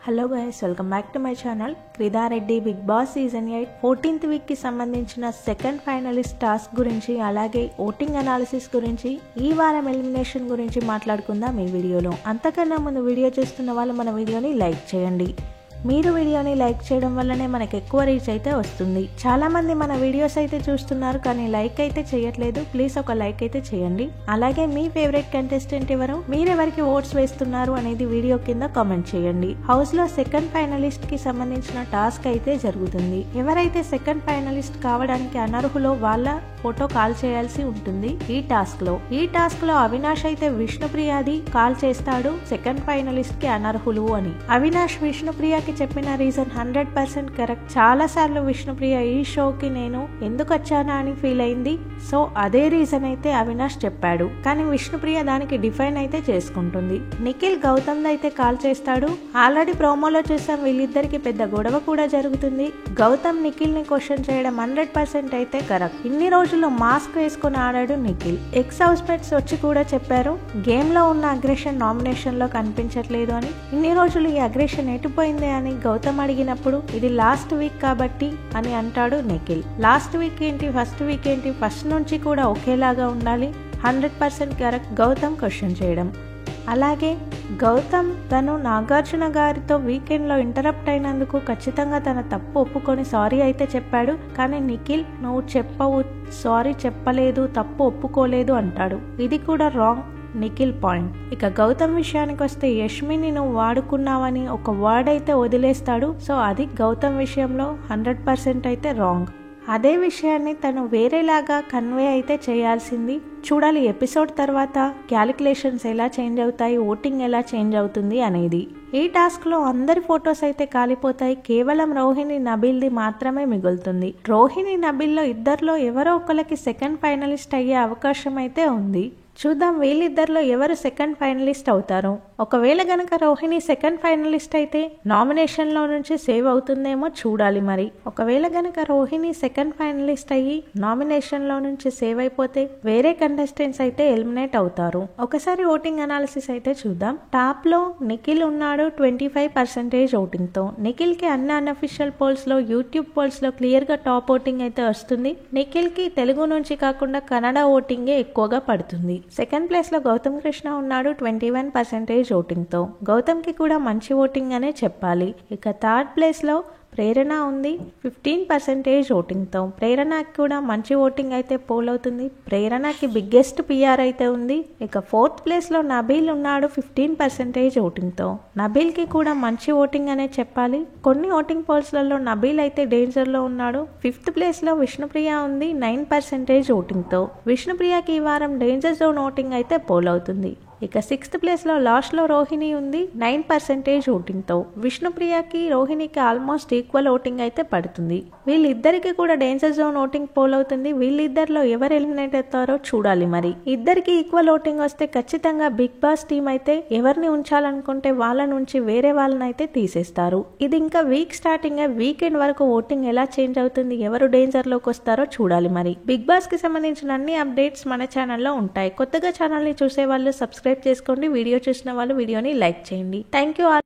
Hello guys, welcome back to my channel. క్రిదారెడ్డి Big Boss season 8 14th week కి సంబంధించిన second finalist task గురించి, అలాగే ఓటింగ్ అనాలిసిస్ గురించి, ఈ వారం ఎలిమినేషన్ గురించి మాట్లాడుకుందాం ఈ వీడియోలో. అంతకన్నా ముందు వీడియో చూస్తున్న వాళ్ళు మన వీడియోని లైక్ చేయండి. మీరు వీడియోని లైక్ చేయడం వల్లనే మనకు ఎక్కువ రీచ్ అయితే వస్తుంది. చాలా మంది మన వీడియోస్ అయితే చూస్తున్నారు కానీ లైక్ అయితే చేయట్లేదు. ప్లీజ్ ఒక లైక్ అయితే చేయండి. అలాగే మీ ఫేవరెట్ కంటెస్టెంట్ ఎవరు, మీరెవరికి ఓట్స్ వేస్తున్నారు అనేది వీడియో కింద కామెంట్ చేయండి. హౌస్ లో సెకండ్ ఫైనలిస్ట్ కి సంబంధించిన టాస్క్ అయితే జరుగుతుంది. ఎవరైతే సెకండ్ ఫైనలిస్ట్ కావడానికి అనర్హులో వాళ్ళ ఫోటో కాల్ చేయాల్సి ఉంటుంది. ఈ టాస్క్ లో అవినాష్ అయితే విష్ణుప్రియది కాల్ చేస్తాడు సెకండ్ ఫైనలిస్ట్ కి అనర్హులు అని. అవినాష్ విష్ణుప్రియకి చెప్పిన రీజన్ 100% కరెక్ట్. చాలా సార్లు విష్ణుప్రియ ఈ షోకి నేను ఎందుకు వచ్చానా అని ఫీల్ అయింది. సో అదే రీజన్ అయితే అవినాష్ చెప్పాడు, కానీ విష్ణుప్రియ దానికి డిఫైన్ అయితే చేసుకుంటుంది. నిఖిల్ గౌతమ్ అయితే కాల్ చేస్తాడు. ఆల్రెడీ ప్రోమోలో చూసాం, వీళ్ళిద్దరికి పెద్ద గొడవ కూడా జరుగుతుంది. గౌతమ్ నిఖిల్ ని క్వశ్చన్ చేయడం 100% అయితే కరెక్ట్. ఇన్ని రోజుల్లో మాస్క్ వేసుకుని ఆడాడు నిఖిల్. ఎక్స్ హౌస్ మేట్స్ వచ్చి కూడా చెప్పారు గేమ్ లో ఉన్న అగ్రెషన్ నామినేషన్ లో కనిపించట్లేదు అని. ఇన్ని రోజులు ఈ అగ్రెషన్ ఎటుపోయింది అని గౌతమ్ అడిగినప్పుడు ఇది లాస్ట్ వీక్ కాబట్టి అని అంటాడు నిఖిల్. లాస్ట్ వీక్ ఏంటి, ఫస్ట్ వీక్ ఏంటి, ఫస్ట్ నుంచి కూడా ఒకేలాగా ఉండాలి. 100% కరెక్ట్ గౌతమ్ క్వశ్చన్ చేయడం. అలాగే గౌతమ్ తను నాగార్జున గారితో వీకెండ్ లో ఇంటరప్ట్ అయినందుకు ఖచ్చితంగా తన తప్పు ఒప్పుకొని సారీ అయితే చెప్పాడు. కానీ నిఖిల్ నువ్వు చెప్పవు, సారీ చెప్పలేదు, తప్పు ఒప్పుకోలేదు అంటాడు. ఇది కూడా రాంగ్ నిఖిల్ పాయింట్. ఇక గౌతమ్ విషయానికి వస్తే యష్మిని నువ్వు వాడుకున్నావని ఒక వర్డ్ అయితే వదిలేస్తాడు. సో అది గౌతమ్ విషయంలో 100% అయితే రాంగ్. అదే విషయాన్ని తను వేరేలాగా కన్వే అయితే చేయాల్సింది. చూడాలి ఎపిసోడ్ తర్వాత క్యాలిక్యులేషన్స్ ఎలా చేంజ్ అవుతాయి, ఓటింగ్ ఎలా చేంజ్ అవుతుంది అనేది. ఈ టాస్క్ లో అందరి ఫొటోస్ అయితే కాలిపోతాయి. కేవలం రోహిణి నబీల్ది మాత్రమే మిగులుతుంది. రోహిణి నబీల్లో ఇద్దరిలో ఎవరో ఒకరికి సెకండ్ ఫైనలిస్ట్ అయ్యే అవకాశం అయితే ఉంది. చూద్దాం వీళ్ళిద్దరిలో ఎవరు సెకండ్ ఫైనలిస్ట్ అవుతారు. ఒకవేళ గనక రోహిణి సెకండ్ ఫైనలిస్ట్ అయితే నామినేషన్ లో నుంచి సేవ్ అవుతుందేమో చూడాలి. మరి ఒకవేళ గనక రోహిణి సెకండ్ ఫైనలిస్ట్ అయ్యి నామినేషన్ లో నుంచి సేవ్ అయిపోతే వేరే కంటెస్టెంట్స్ అయితే ఎలిమినేట్ అవుతారు. ఒకసారి ఓటింగ్ అనాలిసిస్ అయితే చూద్దాం. టాప్ లో నిఖిల్ ఉన్నాడు 25% ఓటింగ్ తో. నిఖిల్ కి అన్ని అన్అఫిషియల్ పోల్స్ లో, యూట్యూబ్ పోల్స్ లో క్లియర్ గా టాప్ ఓటింగ్ అయితే వస్తుంది. నిఖిల్ కి తెలుగు నుంచి కాకుండా కన్నడ ఓటింగే ఎక్కువగా పడుతుంది. సెకండ్ ప్లేస్ లో గౌతమ్ కృష్ణ ఉన్నాడు 21% ఓటింగ్ తో. గౌతమ్ కి కూడా మంచి ఓటింగ్ అనే చెప్పాలి. ఇక థర్డ్ ప్లేస్ లో ప్రేరణ ఉంది 15% ఓటింగ్ తో. ప్రేరణకి కూడా మంచి ఓటింగ్ అయితే పోల్ అవుతుంది. ప్రేరణకి బిగ్గెస్ట్ పిఆర్ అయితే ఉంది. ఇక ఫోర్త్ ప్లేస్ లో నబీల్ ఉన్నాడు 15% ఓటింగ్ తో. నబీల్ కి కూడా మంచి ఓటింగ్ అనే చెప్పాలి. కొన్ని ఓటింగ్ పోల్స్ లలో నబీల్ అయితే డేంజర్ లో ఉన్నాడు. ఫిఫ్త్ ప్లేస్ లో విష్ణుప్రియ ఉంది 9% ఓటింగ్ తో. విష్ణుప్రియకి ఈ వారం డేంజర్ జోన్ ఓటింగ్ అయితే పోల్ అవుతుంది. ఇక సిక్స్త్ ప్లేస్ లో లాస్ట్ లో రోహిణి ఉంది 9% ఓటింగ్ తో. విష్ణుప్రియకి రోహిణికి ఆల్మోస్ట్ ఈక్వల్ ఓటింగ్ అయితే పడుతుంది. వీళ్ళిద్దరికి కూడా డేంజర్ జోన్ ఓటింగ్ పోల్ అవుతుంది. వీళ్ళిద్దరిలో ఎవరు ఎలిమినేట్ అవుతారో చూడాలి. మరి ఇద్దరికి ఈక్వల్ ఓటింగ్ వస్తే ఖచ్చితంగా బిగ్ బాస్ టీం అయితే ఎవరిని ఉంచాలనుకుంటే వాళ్ళ నుంచి వేరే వాళ్ళని అయితే తీసేస్తారు. ఇది ఇంకా వీక్ స్టార్టింగ్, వీకెండ్ వరకు ఓటింగ్ ఎలా చేంజ్ అవుతుంది, ఎవరు డేంజర్ లోకి వస్తారో చూడాలి. మరి బిగ్ బాస్ కి సంబంధించిన అన్ని అప్డేట్స్ మన ఛానల్లో ఉంటాయి. కొత్తగా ఛానల్ ని చూసే వాళ్ళు సబ్స్క్రైబ్ చేసుకోండి. వీడియో చూసిన వాళ్ళు వీడియోని లైక్ చేయండి. Thank you all.